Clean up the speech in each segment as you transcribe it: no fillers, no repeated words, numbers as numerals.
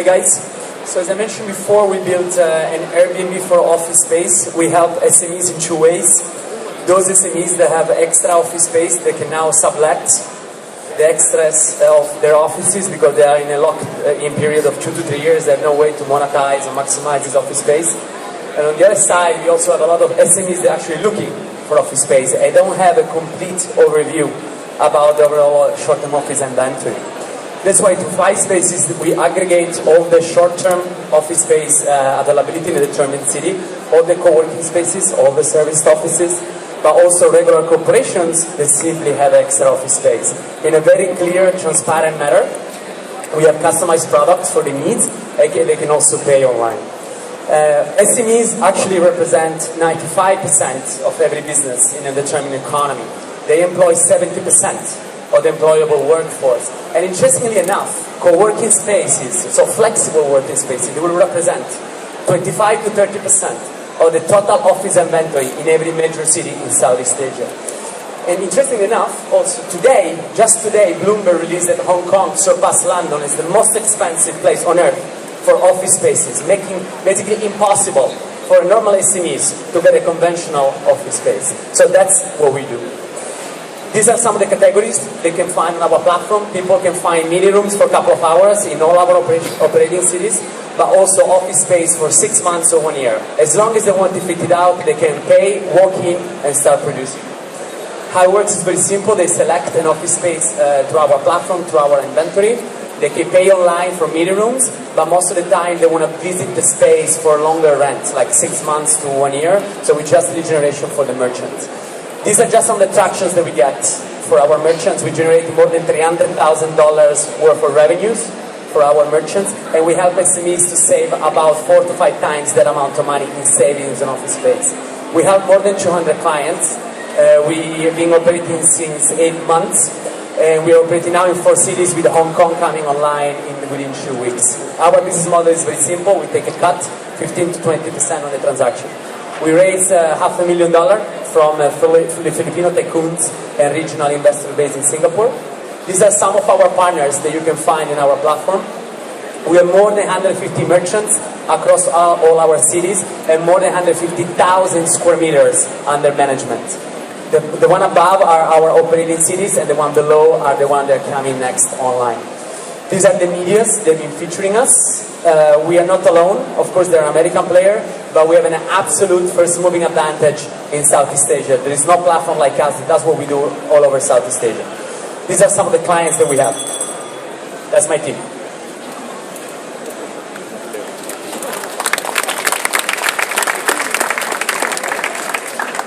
Hey guys, so as I mentioned before, we built an Airbnb for office space. We help SMEs in two ways. Those SMEs that have extra office space, they can now sublet the extras of their offices because they are in a locked-in period of 2 to 3 years. They have no way to monetize or maximize this office space. And on the other side, we also have a lot of SMEs that are actually looking for office space. I don't have a complete overview about the overall short-term office inventory. That's why through Flyspaces we aggregate all the short-term office space availability in a determined city, all the co-working spaces, all the serviced offices, but also regular corporations that simply have extra office space. In a very clear, transparent manner, we have customized products for the needs, and they can also pay online. SMEs actually represent 95% of every business in a determined economy. They employ 70% of the employable workforce. And interestingly enough, co-working spaces, so flexible working spaces, they will represent 25 to 30% of the total office inventory in every major city in Southeast Asia. And interestingly enough, also today, just today, Bloomberg released that Hong Kong surpassed London as the most expensive place on earth for office spaces, making basically impossible for normal SMEs to get a conventional office space. So that's what we do. These are some of the categories they can find on our platform. People can find meeting rooms for a couple of hours in all our operating cities, but also office space for 6 months or 1 year. As long as they want to fit it out, they can pay, walk in, and start producing. How it works is very simple. They select an office space through our platform, through our inventory. They can pay online for meeting rooms, but most of the time they want to visit the space for longer rent, like 6 months to 1 year. So we just lead generation for the merchants. These are just some of the tractions that we get for our merchants. We generate more than $300,000 worth of revenues for our merchants, and we help SMEs to save about 4 to 5 times that amount of money in savings and office space. We have more than 200 clients. We have been operating since 8 months, and we are operating now in 4 cities with Hong Kong coming online within 2 weeks. Our business model is very simple. We take a cut, 15 to 20% on the transaction. We raised $500,000 from Filipino tycoons and regional investors based in Singapore. These are some of our partners that you can find in our platform. We have more than 150 merchants across all our cities and more than 150,000 square meters under management. The one above are our operating cities, and the one below are the ones that are coming next online. These are the medias that have been featuring us. We are not alone. Of course, they're an American player, but we have an absolute first-moving advantage in Southeast Asia. There is no platform like us that does what we do all over Southeast Asia. These are some of the clients that we have. That's my team.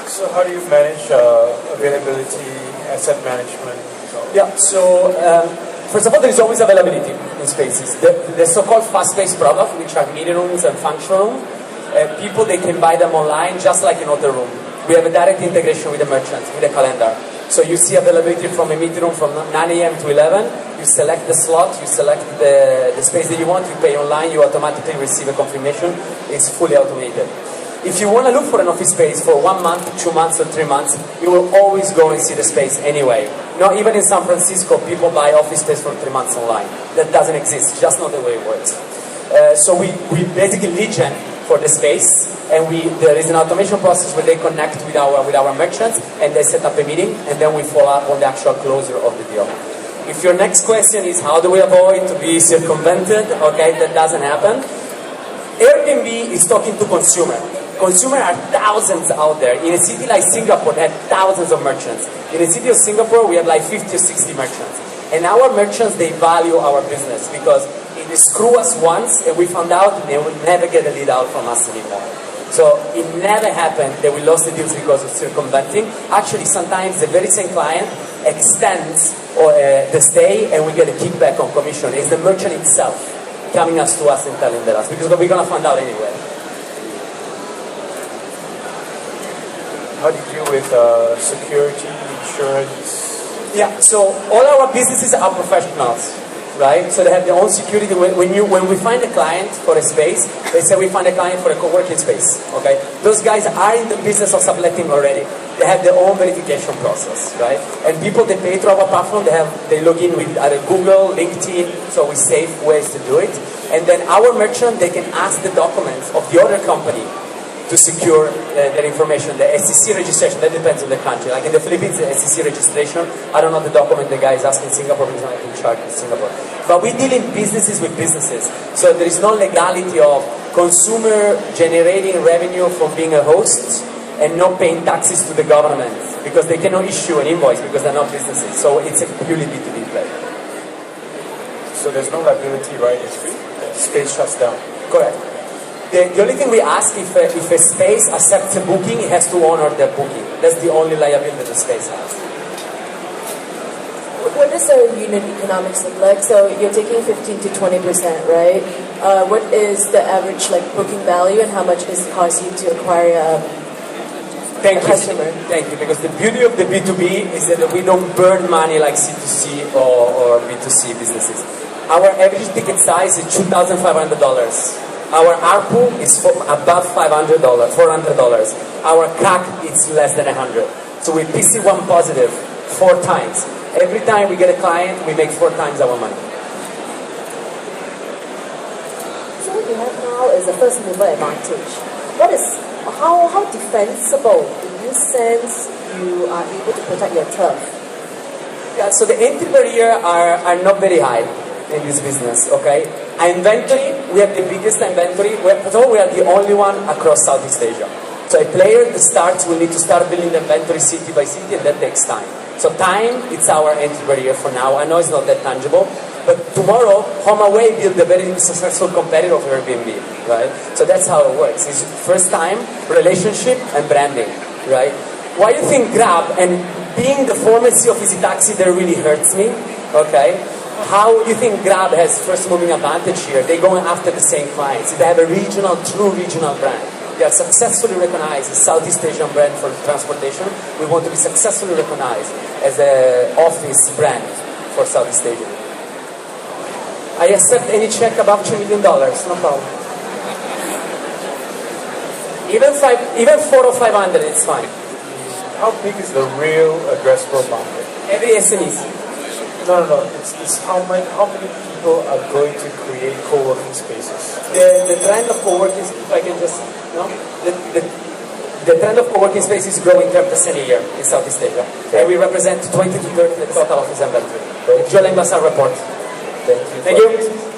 So how do you manage availability, asset management? Yeah, so first of all, there is always availability in spaces. The so-called fast-paced product, which are meeting rooms and function rooms, people, they can buy them online just like in other room. We have a direct integration with the merchants, with the calendar. So you see availability from a meeting room from 9 a.m. to 11. You select the slot, you select the space that you want, you pay online, you automatically receive a confirmation. It's fully automated. If you want to look for an office space for 1 month, 2 months, or 3 months, you will always go and see the space anyway. Not even in San Francisco, people buy office space for 3 months online. That doesn't exist, just not the way it works. So we basically lead gen for the space, and there is an automation process where they connect with our merchants, and they set up a meeting, and then we follow up on the actual closure of the deal. If your next question is how do we avoid to be circumvented, okay, that doesn't happen. Airbnb is talking to consumer. Consumers are thousands out there. In a city like Singapore, they have thousands of merchants. In the city of Singapore, we have like 50 or 60 merchants. And our merchants, they value our business because they screw us once, and we found out they will never get a lead out from us anymore. So it never happened that we lost the deals because of circumventing. Actually, sometimes the very same client extends the stay, and we get a kickback on commission. It's the merchant itself coming to us and telling us, because we're going to find out anyway. How do you deal with security, insurance? Yeah, so all our businesses are professionals, right? So they have their own security. When we find a client for a space, they say we find a client for a co-working space, okay? Those guys are in the business of subletting already. They have their own verification process, right? And people that pay through our platform, they log in with either Google, LinkedIn, so we safe ways to do it. And then our merchant, they can ask the documents of the other company to secure their information, the SEC registration. That depends on the country. Like in the Philippines, the SEC registration, I don't know the document the guy is asking in Singapore because I'm in charge in Singapore. But we deal in businesses with businesses. So there is no legality of consumer generating revenue from being a host and not paying taxes to the government because they cannot issue an invoice because they're not businesses. So it's a purely B2B play. So there's no liability, right? If space shuts down. Correct. The only thing we ask, if a space accepts a booking, it has to honor the booking. That's the only liability the space has. What does the unit economics look like? So you're taking 15 to 20%, right? What is the average booking value, and how much does it cost you to acquire a customer? Thank you. Because the beauty of the B2B is that we don't burn money like C2C or B2C businesses. Our average ticket size is $2,500. Our ARPU is above $400. Our CAC is less than 100. So we PC1 positive 4 times. Every time we get a client, we make 4 times our money. So what you have now is a first mover advantage. How defensible in this sense you are able to protect your turf? Yeah, so the entry barrier are not very high in this business, okay? Our inventory, we have the biggest inventory. We are the only one across Southeast Asia. So a player that starts will need to start building the inventory city by city, and that takes time. So time, it's our entry barrier for now. I know it's not that tangible, but tomorrow, HomeAway built a very successful competitor of Airbnb, right? So that's how it works. It's first time, relationship, and branding, right? Why do you think Grab, and being the pharmacy of Easy Taxi, that really hurts me, okay? How do you think Grab has first moving advantage here? They're going after the same clients. They have a true regional brand. They are successfully recognized as Southeast Asian brand for transportation. We want to be successfully recognized as an office brand for Southeast Asia. I accept any check above $2 million, no problem. Even 4 or 500, it's fine. How big is the real addressable market? Every SMEs. No. It's how many people are going to create co-working spaces? The trend of co-working, if I can just, the trend of co-working spaces is growing 10% a year in Southeast Asia. Okay. And we represent 20 to 30 the total office inventory. The Joel Embassan report. Thank you. Thank you.